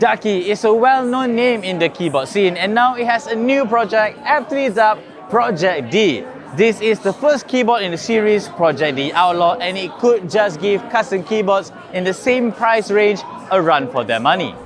Ducky is a well-known name in the keyboard scene, and now it has a new project, aptly dubbed ProjectD. This is the first keyboard in the series, ProjectD Outlaw, and it could just give custom keyboards in the same price range a run for their money.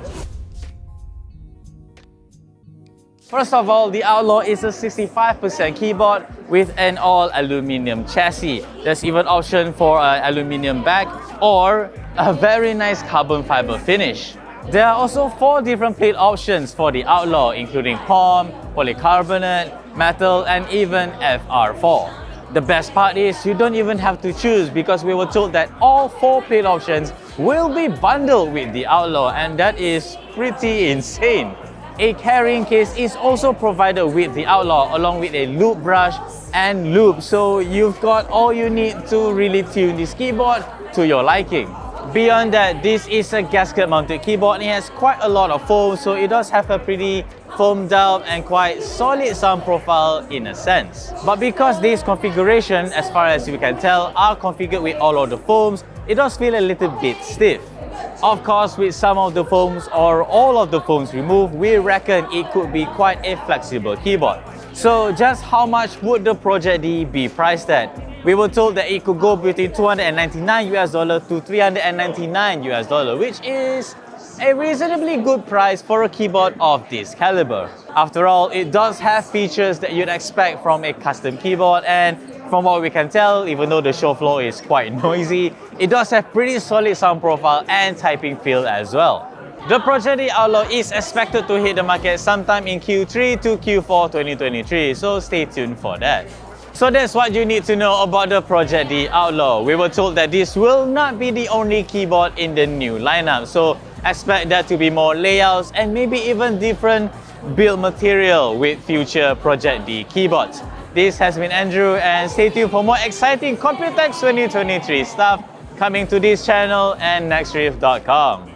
First of all, the Outlaw is a 65% keyboard with an all-aluminium chassis. There's even option for an aluminium back or a very nice carbon fiber finish. There are also 4 different plate options for the Outlaw, including POM, polycarbonate, metal, and even FR4. The best part is you don't even have to choose, because we were told that all 4 plate options will be bundled with the Outlaw, and that is pretty insane. A carrying case is also provided with the Outlaw, along with a loop brush and loop, so you've got all you need to really tune this keyboard to your liking. Beyond that, this is a gasket mounted keyboard and it has quite a lot of foam, so it does have a pretty foamed out and quite solid sound profile in a sense. But because this configuration, as far as we can tell, are configured with all of the foams, it does feel a little bit stiff. Of course, with some of the foams or all of the foams removed, we reckon it could be quite a flexible keyboard. So just how much would the ProjectD be priced at? We were told that it could go between $299 to $399, which is a reasonably good price for a keyboard of this caliber. After all, it does have features that you'd expect from a custom keyboard, and from what we can tell, even though the show floor is quite noisy, it does have pretty solid sound profile and typing feel as well. The ProjectD Outlaw is expected to hit the market sometime in Q3 to Q4 2023, so stay tuned for that. So that's what you need to know about the ProjectD Outlaw. We were told that this will not be the only keyboard in the new lineup, so expect there to be more layouts and maybe even different build material with future ProjectD keyboards. This has been Andrew, and stay tuned for more exciting Computex 2023 stuff coming to this channel and nextriff.com.